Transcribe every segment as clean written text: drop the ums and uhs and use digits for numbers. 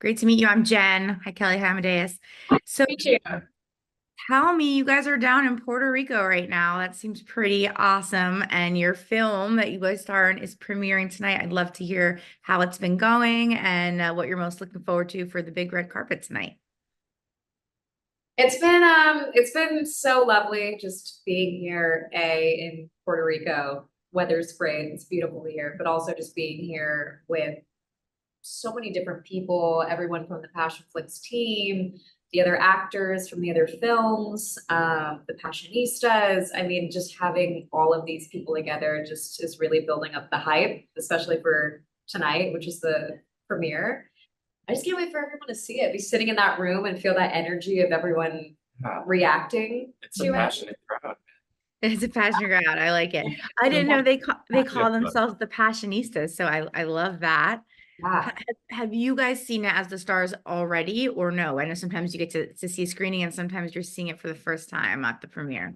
Great to meet you. I'm Jen. Hi, Kelly. Hi, Amadeus. So Me too. tell me, you guys are down in Puerto Rico right now. That seems pretty awesome. And your film that you guys star in is premiering tonight. I'd love to hear how it's been going and what you're most looking forward to for the big red carpet tonight. It's been so lovely just being here in Puerto Rico. Weather's great, it's beautiful here, but also just being here with so many different people, everyone from the Passionflix team, the other actors from the other films, the Passionistas. I mean, just having all of these people together just is really building up the hype, especially for tonight, which is the premiere. I just can't wait for everyone to see it, be sitting in that room and feel that energy of everyone reacting It's to a it. passionate crowd. It's a passion crowd. I like it. I didn't know they call themselves the Passionistas, so I love that. Yeah. Have you guys seen it as the stars already or no? I know sometimes you get to see a screening and sometimes you're seeing it for the first time at the premiere.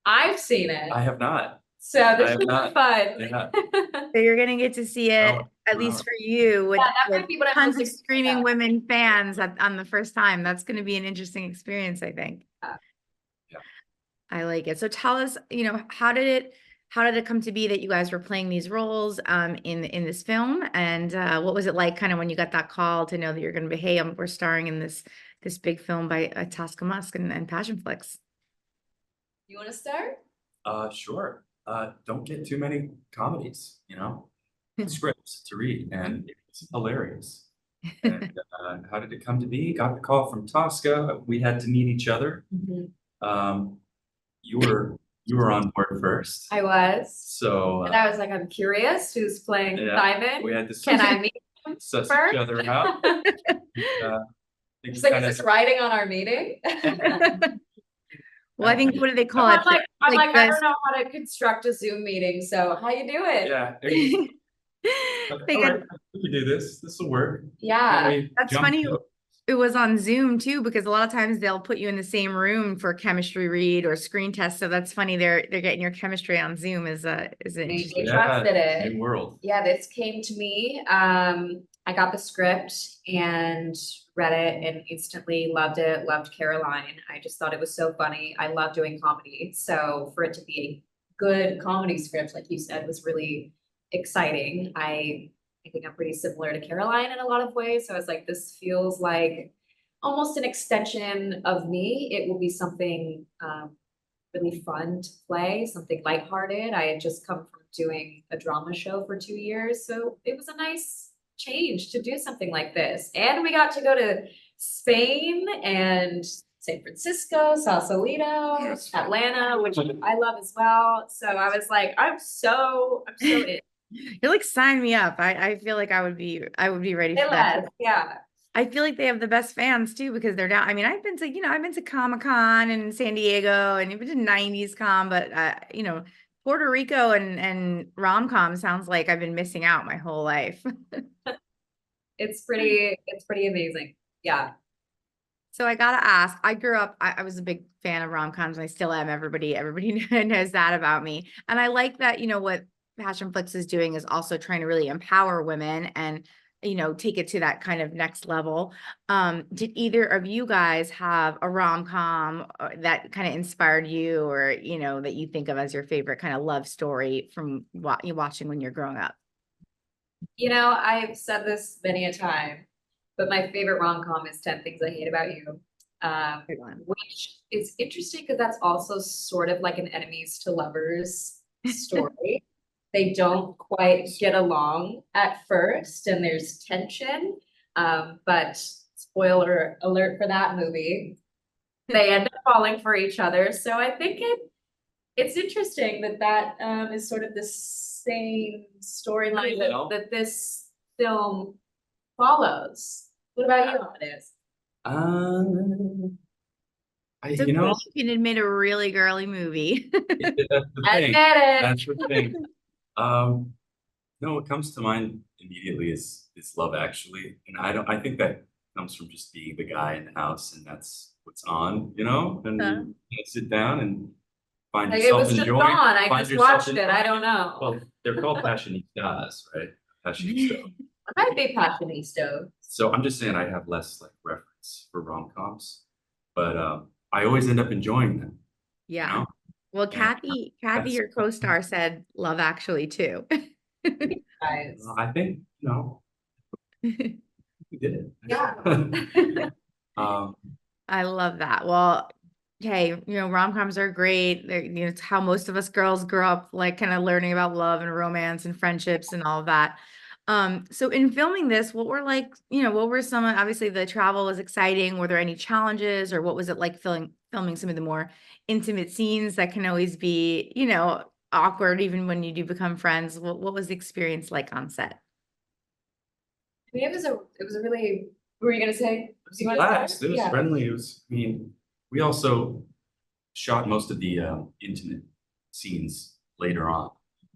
I've seen it. I have not. So I this have should be not. fun. Yeah. So you're gonna get to see it, Oh, at least for you, with, Yeah, that might with be what I'm tons most of excited screaming about. women fans on the first time. That's gonna be an interesting experience, I think. Yeah. I like it. So tell us, how did it come to be that you guys were playing these roles in this film? And what was it like kind of when you got that call to know that you're gonna be, hey, we're starring in this big film by Tosca Musk and Passionflix? You want to start? Sure. Don't get too many comedies, scripts to read, and it's hilarious. And how did it come to be? Got the call from Tosca. We had to meet each other. Um, you were on board first. I was. So And I was like, I'm curious who's playing yeah, Simon. we had to Can I meet him suss first? each other out. She's like, is this writing on our meeting? Well, I think, what do they call I'm it? like, I this- don't know how to construct a Zoom meeting, so how you do it? Yeah. They All got, right, we can do this. This will work. Yeah. And we that's jumped funny. in. It was on Zoom too, because a lot of times they'll put you in the same room for chemistry read or screen test. So that's funny. They're getting your chemistry on Zoom is an They interesting. trusted it. New world. Yeah, this came to me. I got the script and read it and instantly loved it, loved Caroline. I just thought it was so funny. I love doing comedy. So for it to be a good comedy script, like you said, was really exciting. I think I'm pretty similar to Caroline in a lot of ways. So I was like, this feels like almost an extension of me. It will be something really fun to play, something lighthearted. I had just come from doing a drama show for 2 years, so it was a nice change to do something like this. And we got to go to Spain and San Francisco, Sausalito, Atlanta, which I love as well. So I was like, I'm so in. You're like, sign me up. I feel like I would be ready for that. Yeah. I feel like they have the best fans too, because they're down. I mean, I've been to Comic-Con in San Diego and even to 90s Con, but Puerto Rico and rom-com sounds like I've been missing out my whole life. It's pretty amazing. Yeah. So I gotta ask, I grew up, I was a big fan of rom-coms and I still am. Everybody knows that about me. And I like that, what Passionflix is doing is also trying to really empower women and take it to that kind of next level. Did either of you guys have a rom-com that kind of inspired you, or that you think of as your favorite kind of love story from what you watching when you're growing up? I've said this many a time, but my favorite rom-com is 10 Things I Hate About You. Which is interesting because that's also sort of like an enemies to lovers story. They don't quite get along at first and there's tension. But spoiler alert for that movie, they end up falling for each other. So I think it's interesting that is sort of the same storyline that this film follows. What about you, Amadeus? You can admit a really girly movie. That's the I thing. get it. That's the thing. No, what comes to mind immediately is Love Actually, and I think that comes from just being the guy in the house, and that's what's on, and you sit down and find Like, yourself it was just enjoying. on. I find just yourself watched it. I don't know. Well, they're called Passionistas, right? Passionistas. I might be Passionistas. So I'm just saying I have less like reference for rom-coms, but I always end up enjoying them, you Yeah. know? Well, And Kathy, that's your co-star said Love Actually too. Guys. I think, we did it. Yeah. Um, I love that. Well, hey, rom-coms are great. It's how most of us girls grow up, like kind of learning about love and romance and friendships and all of that. So in filming this, what were obviously the travel was exciting. Were there any challenges, or what was it like filming some of the more intimate scenes that can always be, awkward even when you do become friends? What was the experience like on set? I mean, it was a really, what were you gonna say? Do you wanna relaxed, start? it was Yeah. friendly, we also shot most of the intimate scenes later on.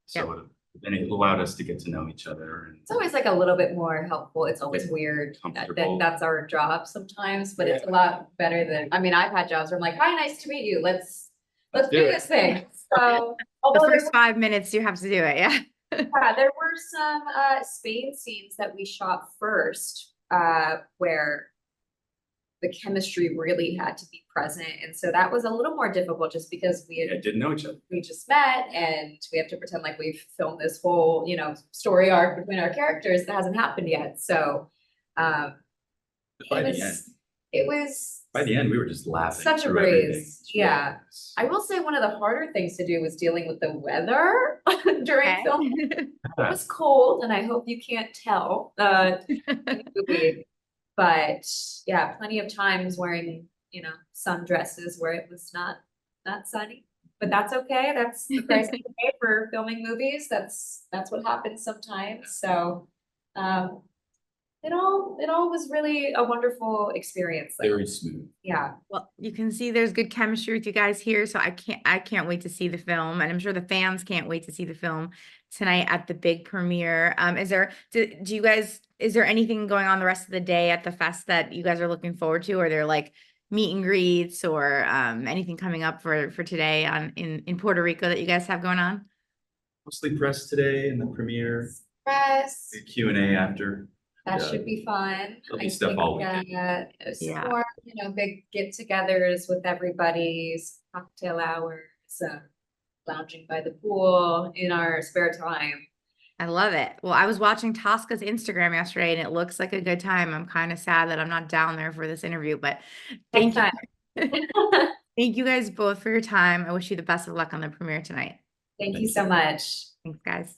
So then it allowed us to get to know each other and It's always like a little bit more helpful. It's always Yeah, weird that comfortable. that's our job sometimes, but it's a lot better than, I mean, I've had jobs where I'm like, hi, nice to meet you. Let's do do it. this thing. So, The although there first 5 minutes you have to do it, yeah. yeah, there were some Spain scenes that we shot first, where the chemistry really had to be present. And so that was a little more difficult just because Didn't know each other. we just met and we have to pretend like we've filmed this whole, story arc between our characters that hasn't happened yet. So But by it the end, was it was by the end, we were just laughing such a through everything. breeze. Yeah. I will say one of the harder things to do was dealing with the weather during Okay. film. It was cold, and I hope you can't tell in the movie. But yeah, plenty of times wearing, sundresses where it was not sunny. But that's okay. That's the price we pay for filming movies. That's what happens sometimes. So it all was really a wonderful experience. Like, Very smooth. yeah. Well, you can see there's good chemistry with you guys here, so I can't wait to see the film, and I'm sure the fans can't wait to see the film tonight at the big premiere. Is there anything going on the rest of the day at the fest that you guys are looking forward to? Are there like meet and greets or anything coming up for today in Puerto Rico that you guys have going on? Mostly press today and the premiere, Press. the Q&A after. That Yeah. should be fun. There'll be stuff all weekend. Some Yeah. more, big get-togethers with everybody's cocktail hours, lounging by the pool in our spare time. I love it. Well, I was watching Tosca's Instagram yesterday and it looks like a good time. I'm kind of sad that I'm not down there for this interview, but thank you. Thank you guys both for your time. I wish you the best of luck on the premiere tonight. Thank you so much. Thanks, guys.